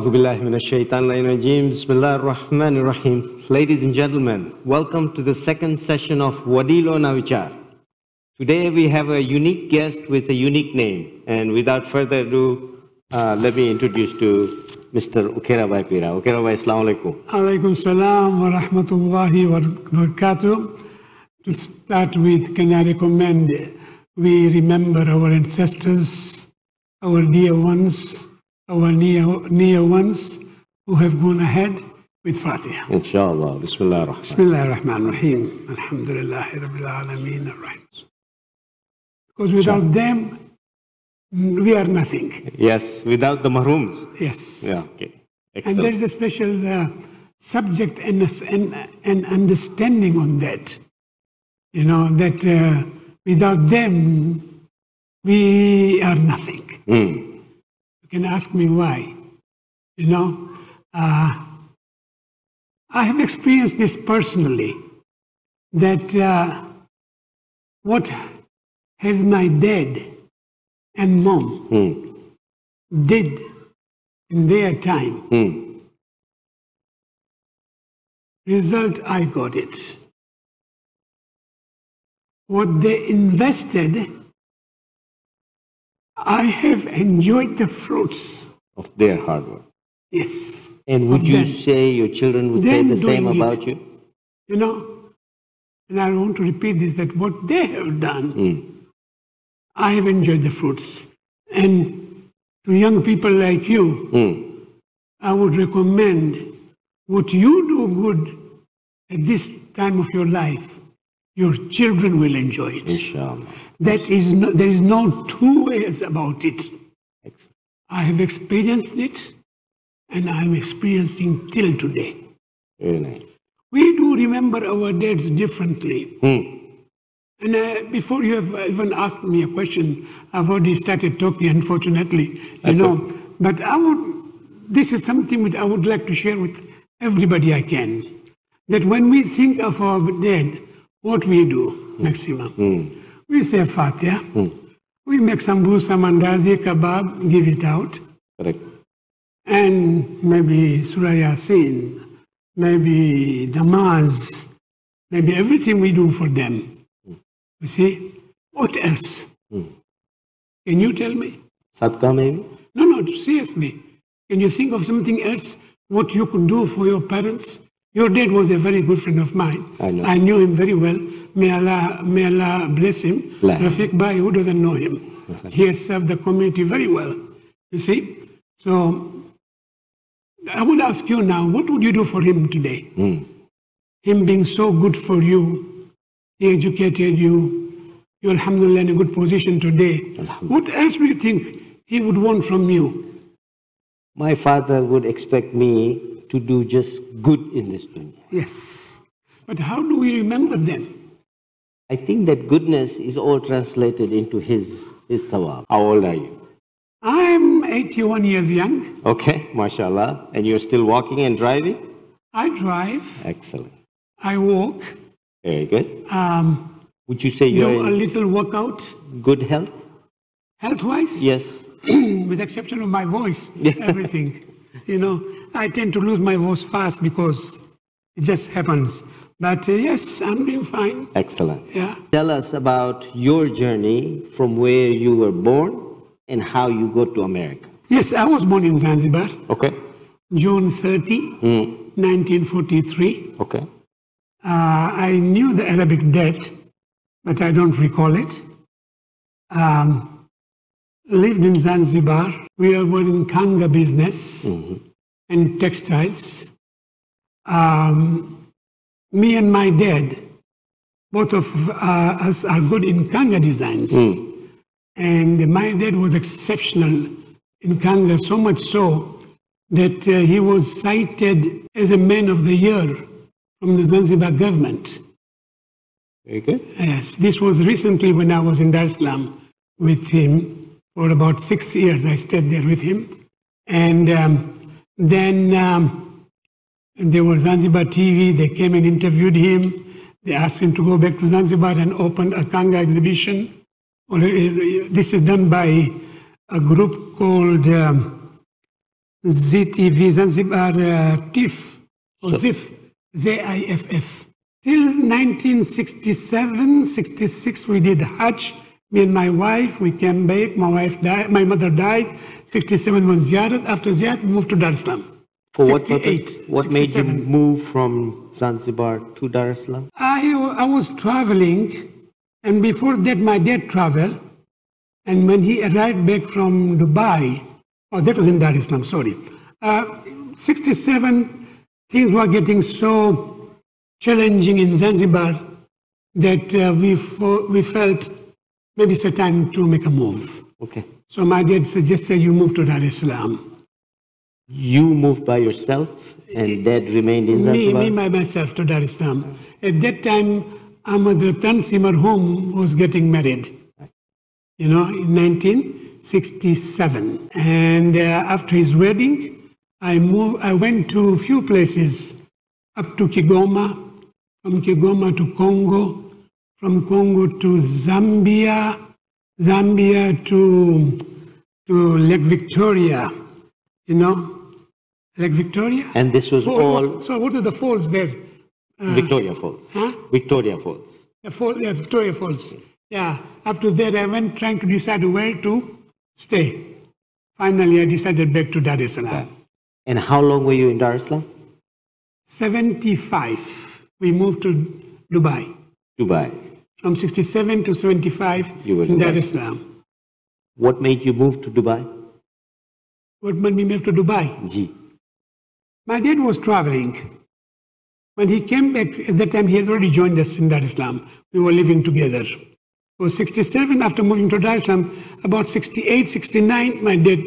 أعوذ بالله من الشيطان الرجيم بسم الله الرحمن الرحيم. Ladies and gentlemen, welcome to the second session of Wadilo Navichar. Today we have a unique guest with a unique name, and without further ado, let me introduce to Mr. Ukera Bhai Pira. Ukera Bhai, Assalamu alaikum. Alaikum salam wa rahmatullahi wa barakatuh. To start with, can I recommend we remember our ancestors, our dear ones, our near ones who have gone ahead with Fatiha. Inshallah. Bismillah ar-Rahman. Bismillah ar-Rahman ar-Rahim. Alhamdulillahi Rabbil Alameen ar-Rahim. Because without them, we are nothing. Yes, without the mahrooms. Yes. Yeah, okay. And Excellent. there is a special subject and understanding on that. You know, that without them, we are nothing. You can ask me why. You know, I have experienced this personally, that what has my dad and mom did in their time, result, I got it. What they invested, I have enjoyed the fruits. Of their hard work. Yes. And would Of you them. say your children would say Them the same doing it. about you? You know, and I want to repeat this, that what they have done, I have enjoyed the fruits. And to young people like you, I would recommend what you do good at this time of your life, your children will enjoy it. Inshallah. That is no, there is no two ways about it. Excellent. I have experienced it, and I am experiencing till today. Very nice. We do remember our dads differently. And before you have even asked me a question, I've already started talking, unfortunately, you know. But this is something which I would like to share with everybody I can. That when we think of our dad, what we do maximum? We say Fatiha, we make sambusa, mandazi, kebab, give it out, Correct. and maybe Surah Yasin, maybe Namaz, maybe everything we do for them. You see? What else? Can you tell me? Sadqa maybe? No, seriously. Can you think of something else, what you could do for your parents? Your dad was a very good friend of mine. I know. I knew him very well. May Allah bless him. Bless. Rafiq Bhai, who doesn't know him? He has served the community very well. You see? So, I would ask you now, what would you do for him today? Him being so good for you, he educated you, you're alhamdulillah in a good position today. What else do you think he would want from you? My father would expect me to do just good in this dunya. Yes. But how do we remember them? I think that goodness is all translated into his sawab. How old are you? I'm 81 years young. Okay, mashallah. And you're still walking and driving? I drive. Excellent. I walk. Very good. Would you say Do you're a in little workout. good health? Health-wise? Yes. With the exception of my voice, everything. You know, I tend to lose my voice fast because it just happens. But yes, I'm doing fine. Excellent. Yeah. Tell us about your journey from where you were born and how you got to America. Yes, I was born in Zanzibar, Okay. June 30, 1943. Okay. I knew the Arabic date, but I don't recall it. Lived in Zanzibar. We were in Kanga business and textiles. Me and my dad, both of us are good in Kanga designs. And my dad was exceptional in Kanga, so much so that he was cited as a Man of the Year from the Zanzibar government. Very good. Yes, this was recently when I was in Dar es Salaam with him. For about 6 years, I stayed there with him. And then there was Zanzibar TV. They came and interviewed him. They asked him to go back to Zanzibar and open a Kanga exhibition. This is done by a group called ZTV, Zanzibar TIF, or ZIF, ZIFF. Till 1967, 66, we did Hajj. Me and my wife, we came back. My wife died. My mother died. 67 was Ziyarat. After Ziyarat, we moved to Dar es Salaam. For what purpose? What made you move from Zanzibar to Dar es Salaam? I was traveling, and before that, my dad traveled. And when he arrived back from Dubai, oh, that was in Dar es Salaam, sorry. 67, things were getting so challenging in Zanzibar that we felt maybe it's a time to make a move. Okay. So my dad suggested you move to Dar es Salaam. You moved by yourself and Dad remained in Zanzibar? Me by myself to Dar es Salaam. At that time, Ahmad Ratan Marhoom was getting married, in 1967. And after his wedding, I went to a few places, up to Kigoma, from Kigoma to Congo, from Congo to Zambia, Zambia to Lake Victoria, Lake Victoria. And this was all... So what are the falls there? Victoria Falls. Huh? Victoria Falls. Victoria Falls. Yeah. After that, I went trying to decide where to stay. Finally, I decided back to Dar es Salaam. And how long were you in Dar es Salaam? 75. We moved to Dubai. Dubai. From 67 to 75 you were in Dar es Salaam. What made you move to Dubai? What made me move to Dubai? Ji. My dad was traveling. When he came back, at that time he had already joined us in Dar es Salaam. We were living together. So 67, after moving to Dar es Salaam, about 68, 69, my dad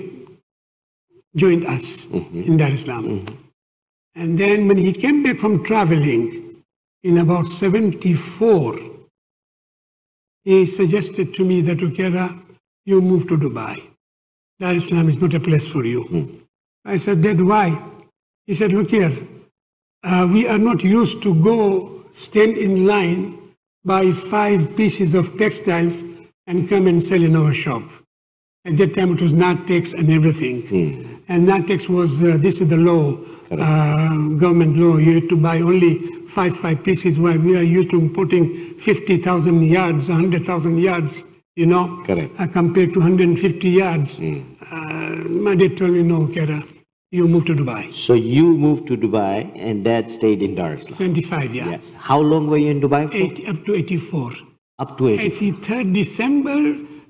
joined us in Dar es Salaam. And then when he came back from traveling in about 74, he suggested to me that, Ukera, you move to Dubai. Dar es Salaam is not a place for you. I said, Dad, why? He said, look here, we are not used to go stand in line, buy 5 pieces of textiles and come and sell in our shop. At that time it was Natex and everything. And Natex was, this is the law, government law, you had to buy only 5 pieces, while we are used to putting 50,000 yards, 100,000 yards, compared to 150 yards. My dad told me, no, Kera, you move to Dubai. So you moved to Dubai and Dad stayed in Dar es Salaam? 25, yeah. Yes. How long were you in Dubai for? Up to 84. Up to 84. 83rd December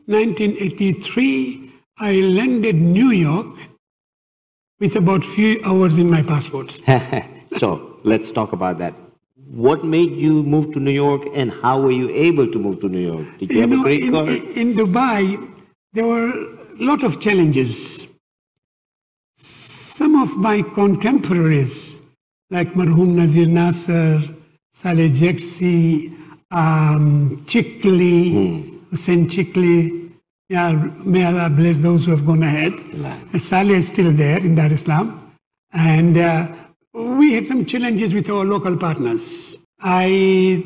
1983, I landed New York with about few hours in my passport. So let's talk about that. What made you move to New York and how were you able to move to New York? Did you have a green card? In Dubai, there were a lot of challenges. Some of my contemporaries, like Marhoom Nazir Nasser, Saleh Jeksi, Chikli, Hussein Chikli, may Allah bless those who have gone ahead. Saleh is still there in Dar es Salaam. And we had some challenges with our local partners. I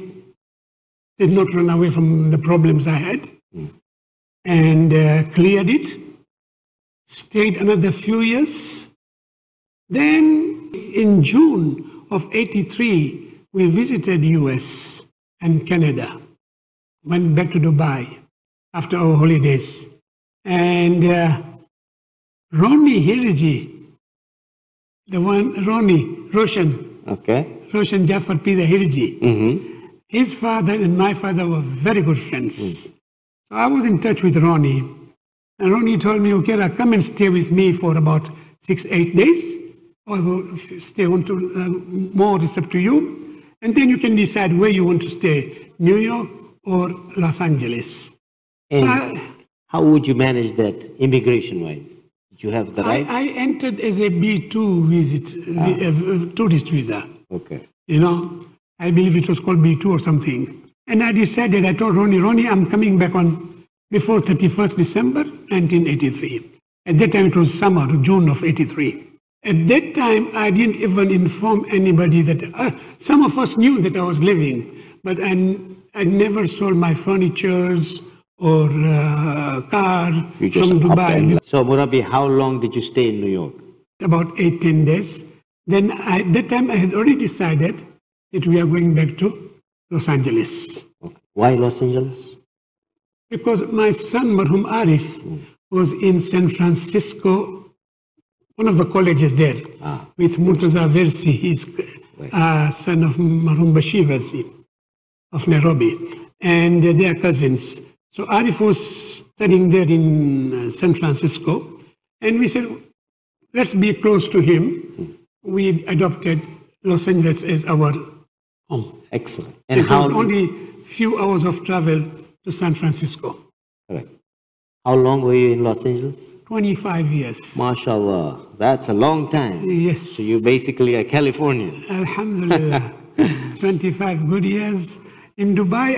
did not run away from the problems I had and cleared it, stayed another few years. Then in June of 83, we visited US and Canada, went back to Dubai after our holidays. And Ronnie Hirji, Roshan. Okay. Roshan Jafar Pira Hirji. His father and my father were very good friends. So I was in touch with Ronnie. And Ronnie told me, okay, come and stay with me for about 6-8 days. Or stay on to more, it's up to you. And then you can decide where you want to stay, New York or Los Angeles. And how would you manage that immigration-wise? Did you have the right? I entered as a B2 visit, tourist visa. Okay. I believe it was called B2 or something. And I decided, I told Ronnie, I'm coming back on before 31st December 1983. At that time it was summer, June of 83. At that time, I didn't even inform anybody that, some of us knew that I was leaving, but I never sold my furnitures or car from Dubai. So Murabi, how long did you stay in New York? about 8-10 days. Then at that time I had already decided that we are going back to Los Angeles. Okay. Why Los Angeles? Because my son, Marhum Arif, was in San Francisco, one of the colleges there, with Murtaza Versi, his son of Marhum Bashir Versi of Nairobi, and they are cousins. So Arif was studying there in San Francisco, and we said, let's be close to him. We adopted Los Angeles as our home. Excellent. And it was only few hours of travel to San Francisco. Correct. How long were you in Los Angeles? 25 years. MashaAllah. That's a long time. Yes. So you're basically a Californian. Alhamdulillah. 25 good years. In Dubai,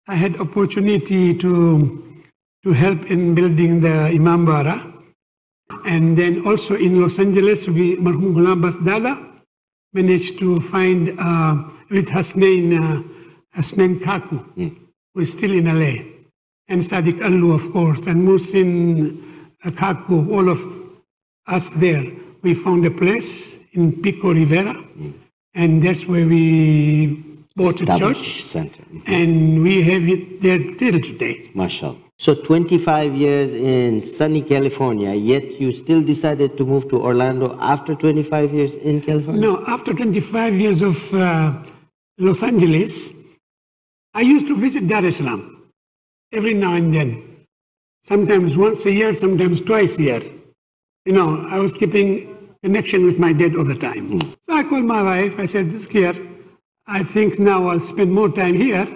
I had opportunity to help in building the Imam Bara. And then also in Los Angeles, Marhum Ghulam Basdala managed to find with Hasnain Kaku, who is still in LA, and Sadiq Allu, of course, and Muhsin Kaku, all of us there. We found a place in Pico Rivera, and that's where we bought a church, center. And we have it there till today. MashaAllah. So 25 years in sunny California, yet you still decided to move to Orlando after 25 years in California? No, after 25 years of Los Angeles, I used to visit Dar es Salaam every now and then. Sometimes once a year, sometimes twice a year. You know, I was keeping connection with my dad all the time. So I called my wife, I said, here, I think now I'll spend more time here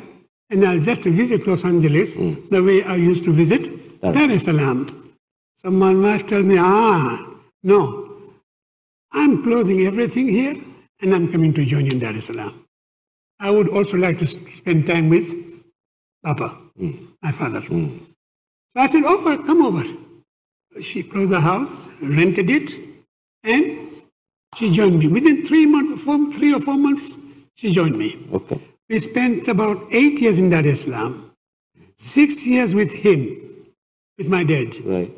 and I'll just visit Los Angeles the way I used to visit Dar es Salaam. So my wife told me, no, I'm closing everything here and I'm coming to join you in Dar es Salaam. I would also like to spend time with Papa, my father. So I said, come over. She closed the house, rented it, and she joined me. Within 3 or 4 months, she joined me. Okay. We spent about 8 years in Dar es Salaam, 6 years with him, with my dad. Right.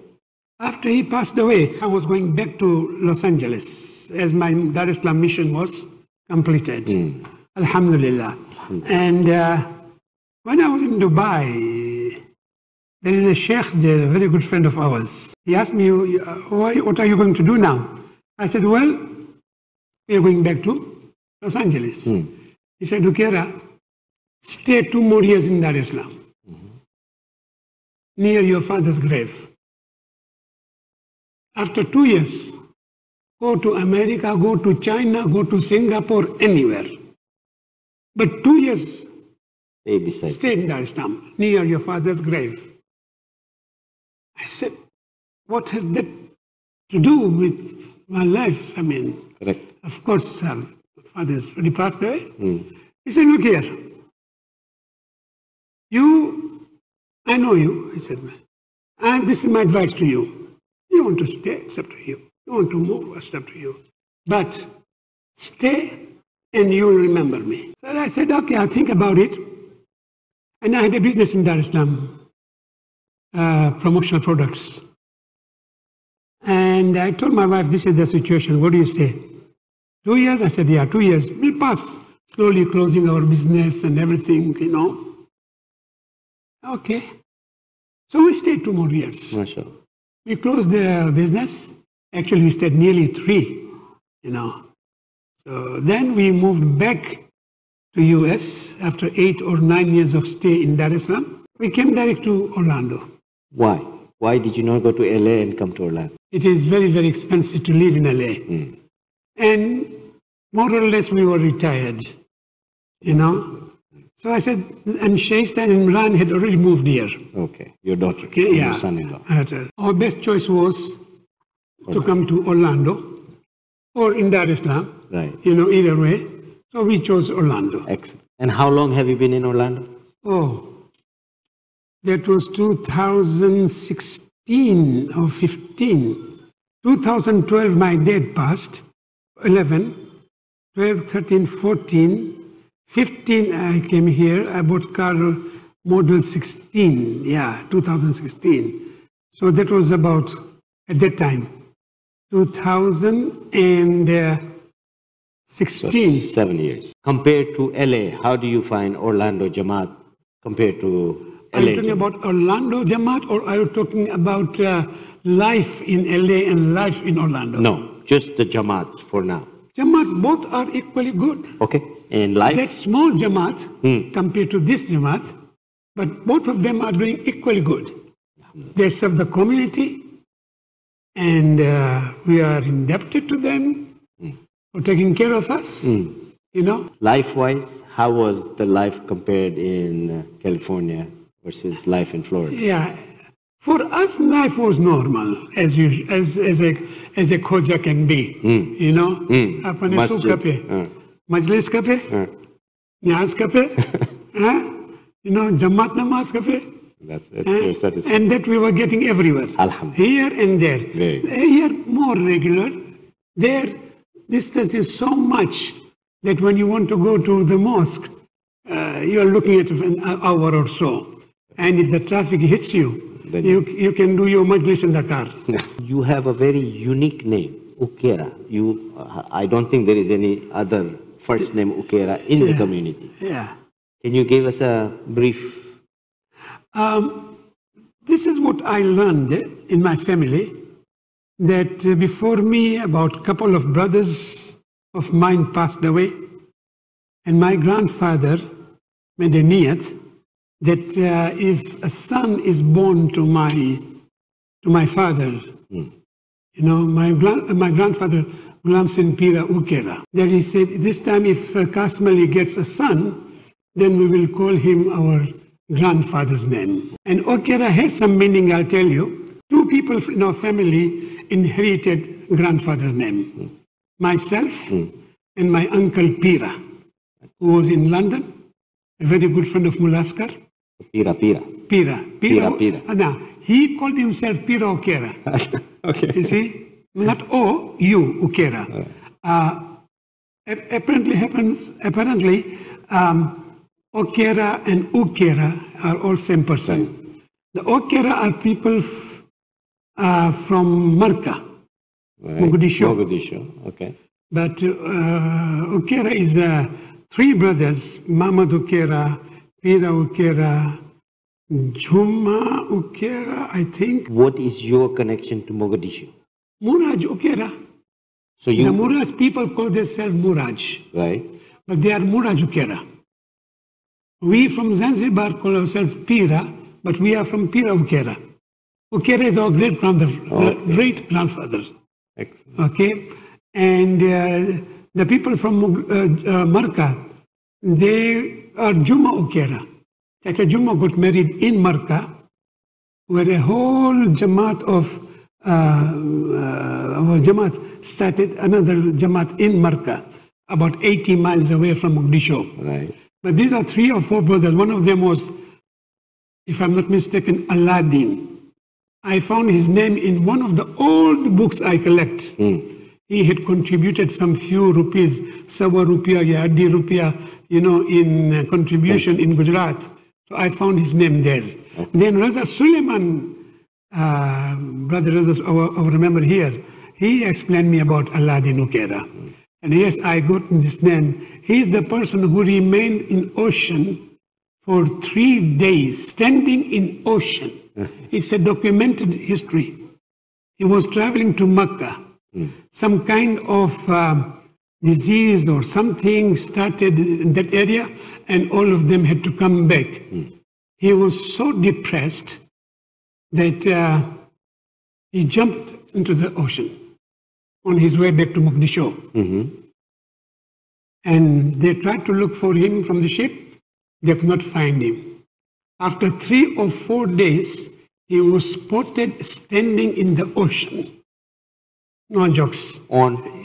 After he passed away, I was going back to Los Angeles as my Dar es Salaam mission was completed. Alhamdulillah. And when I was in Dubai, there is a sheikh there, a very good friend of ours. He asked me, what are you going to do now? I said, well, we are going back to Los Angeles. He said, Ukera, stay 2 more years in Dar es Salaam, near your father's grave. After 2 years, go to America, go to China, go to Singapore, anywhere. But 2 years, stay in Dar es Salaam, near your father's grave. I said, what has that to do with my life? I mean, correct. Of course, father's already passed away. He said, look here, I know you, I said, and this is my advice to you. You want to stay, it's up to you. You want to move, it's up to you. But stay and you will remember me. So I said, okay, I'll think about it. And I had a business in Dar es Salaam, promotional products. And I told my wife, this is the situation, what do you say? 2 years? I said, yeah, 2 years. We'll pass, slowly closing our business and everything, you know. Okay. So we stayed 2 more years. MashaAllah. We closed the business. Actually, we stayed nearly 3, you know. So then we moved back to US after 8 or 9 years of stay in Dar es Salaam. We came direct to Orlando. Why? Why did you not go to LA and come to Orlando? It is very, very expensive to live in LA. And more or less we were retired, you know. So I said, and Shaista and Imran had already moved here. Okay, your daughter, okay, yeah. Your son-in-law. Our best choice was to come to Orlando or in Dar es Salaam, right. You know, either way. So we chose Orlando. Excellent. And how long have you been in Orlando? Oh, that was 2016 or 15. 2012, my dad passed. 11, 12, 13, 14. 15, I came here. I bought car model 16. Yeah, 2016. So that was about, at that time, 2016. 7 years. Compared to LA, how do you find Orlando Jamaat compared to LA? Are you talking about Orlando Jamaat, or are you talking about life in LA and life in Orlando? No, just the Jamaat for now. Jamaat, both are equally good. Okay, and life? That small Jamaat compared to this Jamaat, but both of them are doing equally good. They serve the community, and we are indebted to them for taking care of us, you know. Life-wise, how was the life compared in California versus life in Florida? Yeah, for us, life was normal, as a Khoja can be, you know. Apne sukh kape, majlis kape, niyaz kape, you know, Jamaat namaz kape. That's your satisfaction. And that we were getting everywhere, here and there. Here more regular, there distance is so much that when you want to go to the mosque, you are looking at an hour or so. And if the traffic hits you, you can do your majlis in the car. You have a very unique name, Ukera. I don't think there is any other first name Ukera in the community. Yeah. Can you give us a brief? This is what I learned in my family, that before me, about a couple of brothers of mine passed away, and my grandfather made a niyat that if a son is born to my father, you know, my grandfather, Ghulam Singh Pira Ukera, that he said, this time if Kasmali gets a son, then we will call him our grandfather's name. And Ukera has some meaning, I'll tell you. Two people in our family inherited grandfather's name. Myself and my uncle Pira, who was in London, a very good friend of Mulaskar. Pira. Now, he called himself Pira Ukera. Okay. You see? Not O, U, Ukera. Apparently, Ukera and Ukera are all same person. The Ukera are people from Marka, Mogadishu. Okay. But Ukera is three brothers, Mahmud Ukera, Pira Ukera, Juma Ukera, I think. What is your connection to Mogadishu? Muraj Ukera. So The Muraj people call themselves Muraj. Right. But they are Muraj Ukera. We from Zanzibar call ourselves Pira, but we are from Pira Ukera. Ukera is our great grandfather. Excellent. Okay? And the people from Marka, they are Juma Ukera. Chacha Juma got married in Marka, where a whole Jamaat of our Jamaat started another Jamaat in Marka, about 80 miles away from Mogadishu. Right. But these are 3 or 4 brothers. One of them was, if I'm not mistaken, Aladdin. I found his name in one of the old books I collect. He had contributed some few rupees, Sawa Rupiah, Yadi Rupiah, you know, in contribution in Gujarat. So I found his name there. Then Raza Suleiman, Brother Raza, I remember here, he explained me about Aladdin Ukera. And yes, I got this name. He is the person who remained in ocean for 3 days, standing in ocean. It's a documented history. He was traveling to Mecca. Some kind of disease or something started in that area, and all of them had to come back. He was so depressed that he jumped into the ocean on his way back to Mogadishu. And they tried to look for him from the ship. They could not find him. After 3 or 4 days, he was spotted standing in the ocean. No jokes.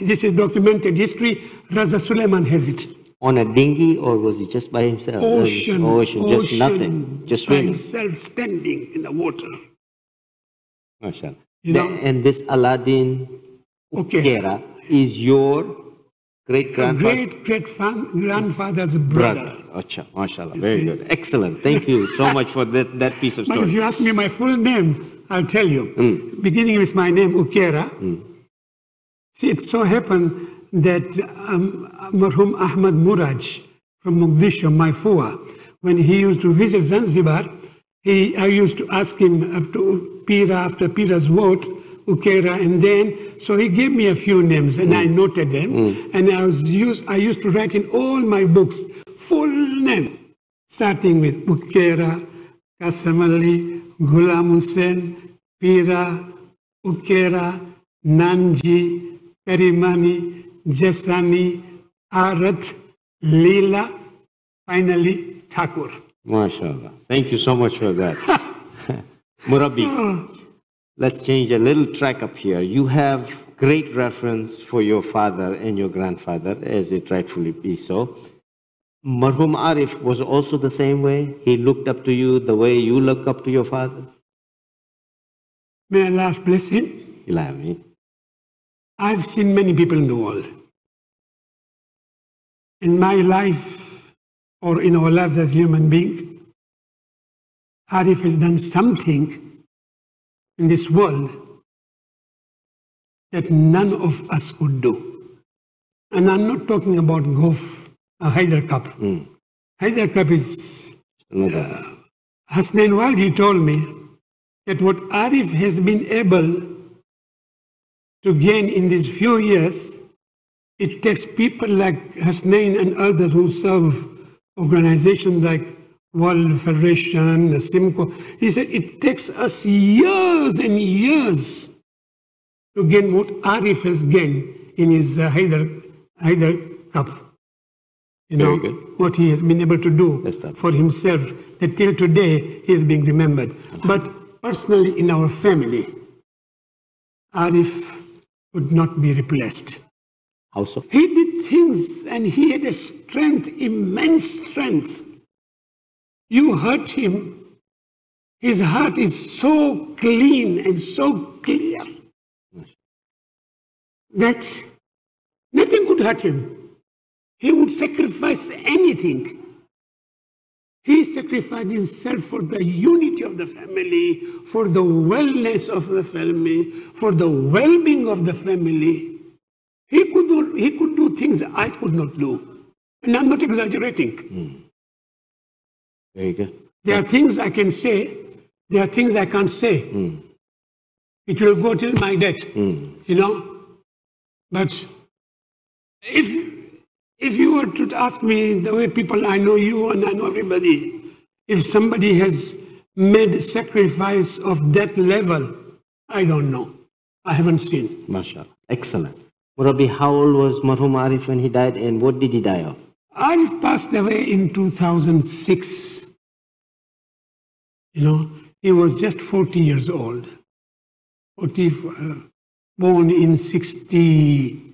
This is documented history. Raza Suleiman has it. On a dinghy, or was he just by himself? Ocean, just nothing, just by swimming. himself standing in the water. Mashallah. You know, And this Aladdin Ukera is your great-grandfather? Great-grandfather's brother. Acha, mashallah, very good. Excellent. Thank you so much for that piece of But story. if you ask me my full name, I'll tell you. Beginning with my name, Ukera, See, it so happened that Marhum Ahmad Muraj from Mogadishu, my Fua, when he used to visit Zanzibar, I used to ask him up to Pira, after Pira's vote, Ukera, and then, so he gave me a few names and I noted them. And I used to write in all my books, full name, starting with Ukera, Kasam Ali, Ghulam Hussain, Pira, Ukera, Nanji, Karimani, Jasani, Arat, Leela, finally Thakur. MashaAllah. Thank you so much for that. Murabbi, let's change a little track up here. You have great reference for your father and your grandfather, as it rightfully be so. Marhum Arif was also the same way? He looked up to you the way you look up to your father? May Allah bless him. Ilami. I've seen many people in the world. In my life, or in our lives as human beings, Arif has done something in this world that none of us could do. And I'm not talking about golf, Haider Cup. Haider Cup is... Hasnain Walji told me that what Arif has been able to gain in these few years, it takes people like Hasnain and others who serve organizations like World Federation, Simco. He said it takes us years and years to gain what Arif has gained in his Haider Cup. You know, what he has been able to do for himself, that till today he is being remembered. But personally in our family, Arif could not be replaced. How so? He did things and he had a strength, immense strength. You hurt him, his heart is so clean and so clear that nothing could hurt him. He would sacrifice anything. He sacrificed himself for the unity of the family, for the wellness of the family, for the well-being of the family. He could do things I could not do. And I'm not exaggerating. Very good. There are things I can say, there are things I can't say. It will go till my death, you know. But if you were to ask me the way people, I know you and I know everybody, if somebody has made sacrifice of that level, I don't know. I haven't seen. MashaAllah. Excellent. Murabbi, how old was Marhum Arif when he died and what did he die of? Arif passed away in 2006. You know, he was just 40 years old. Born in 62.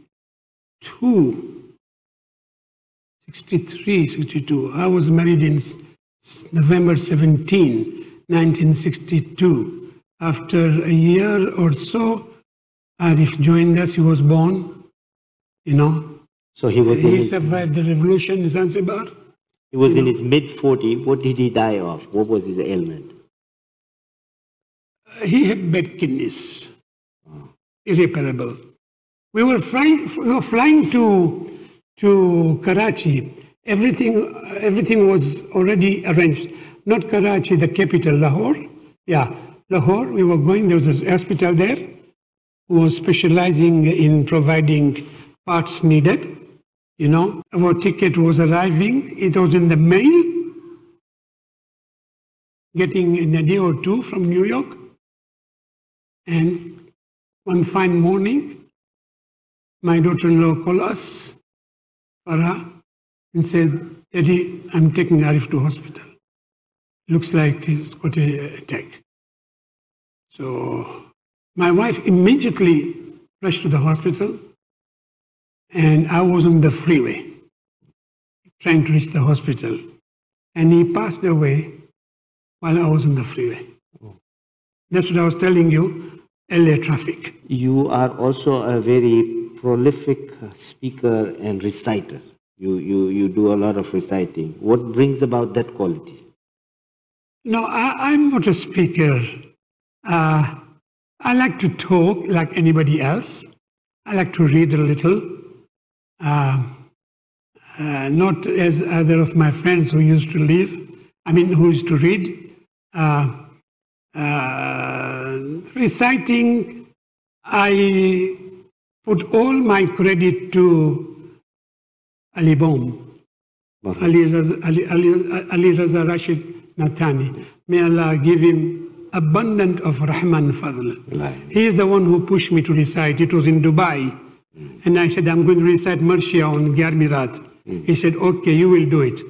63, 62. I was married in November 17, 1962. After a year or so, Arif joined us. He was born, you know. So he survived the revolution in Zanzibar. He was in his mid-40s. What did he die of? What was his ailment? He had bad kidneys, irreparable. We were flying to Karachi. Everything was already arranged. Not Karachi, the capital, Lahore. Yeah, Lahore. We were going. There was a hospital there who was specializing in providing parts needed. You know, our ticket was arriving. It was in the mail, getting in a day or two from New York. And one fine morning, my daughter-in-law called us, Farah, and said, Daddy, I'm taking Arif to hospital. Looks like he's got an attack. So my wife immediately rushed to the hospital, and I was on the freeway trying to reach the hospital. And he passed away while I was on the freeway. That's what I was telling you, LA traffic. You are also a very prolific speaker and reciter. You do a lot of reciting. What brings about that quality? No, I'm not a speaker. I like to talk like anybody else, I like to read a little. Not as other of my friends who used to who used to read. Reciting, I put all my credit to Ali Baum, Ali Raza Rashid Nathani. May Allah give him abundant of Rahman Fadl. He is the one who pushed me to recite. It was in Dubai. And I said, I'm going to recite Marshia on Gyarmirat. He said, okay, you will do it.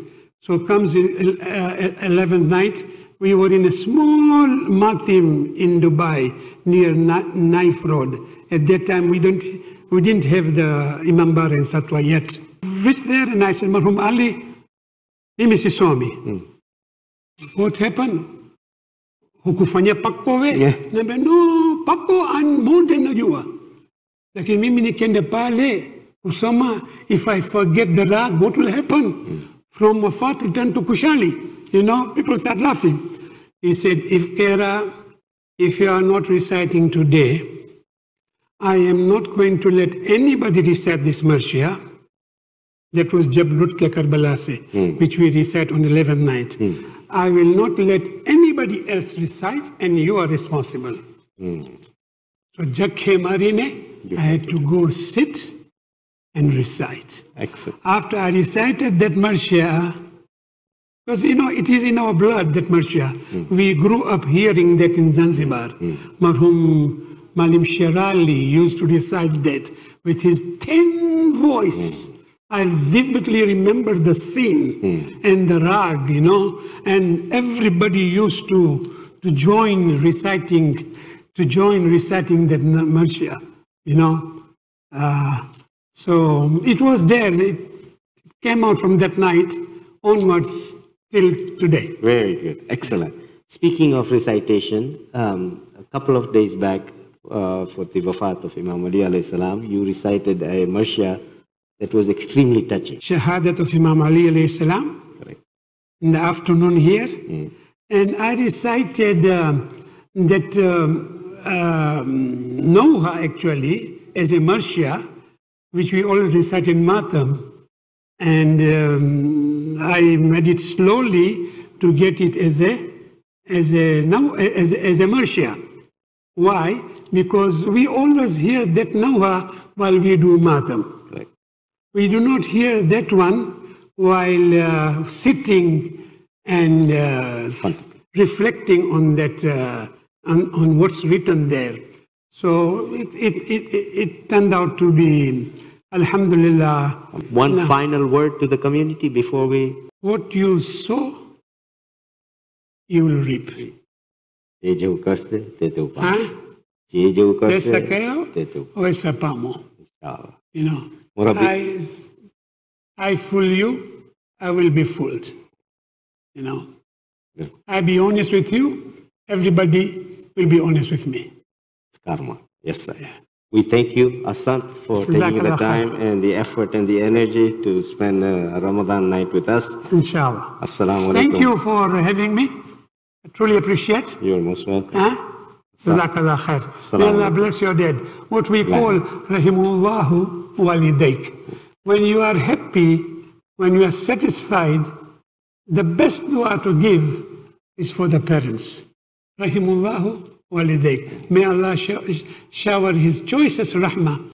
So comes in 11th night. We were in a small matim in Dubai near Knife Road. At that time, we didn't have the Imam Bar and Satwa yet. Reached there and I said, Marhum Ali, mimi si somi. What happened? Hukufanya pakko we? Nabe, no, pakko an mountain najua. Lakini mimi nikenda pale kusoma, if I forget the rag, what will happen? From Wafat return to Kushali. You know, people start laughing. He said, if you are not reciting today, I am not going to let anybody recite this Marshia. That was Jablut Ke Karbala Se, which we recite on 11th night. I will not let anybody else recite, and you are responsible. So Jakhe Marine, I had to go sit and recite. Excellent. After I recited that Marshia, because you know, it is in our blood, that Marshia. We grew up hearing that in Zanzibar. Marhum Malim Sherali used to recite that with his thin voice. I vividly remember the scene and the rag, you know, and everybody used to join reciting that Marshia, you know. So it was there. It came out from that night onwards till today. Very good. Excellent. Speaking of recitation, a couple of days back for the wafat of Imam Ali alayhi salam, you recited a Marshia that was extremely touching. Shahadat of Imam Ali alayhi salam. Correct. In the afternoon here. And I recited that Nauha actually as a Marshia, which we all recite in Matam. And I made it slowly to get it as a Marshia. Why? Because we always hear that Nauha while we do Matam. Right. We do not hear that one while sitting and reflecting on that, on what's written there. So it turned out to be, Alhamdulillah. One final word to the community before we... What you sow, you will reap. Je jo karse, te tu pa. Huh? Je jo karse, Kaisa kayo, te tu pa. waisa pamo. Inshallah. You know, I fool you, I will be fooled. You know, I be honest with you, everybody will be honest with me. It's karma. Yes, sir. Yeah. We thank you, Asant, for taking the time and the effort and the energy to spend a Ramadan night with us. Inshallah. Assalamu alaikum. Thank you for having me. I truly appreciate. You're most welcome. Jazakallah khair. May Allah bless your dead. What we call Rahimullahu Walidaik. When you are happy, when you are satisfied, the best dua to give is for the parents. Rahimullahu Walidaik. May Allah shower His choicest rahmah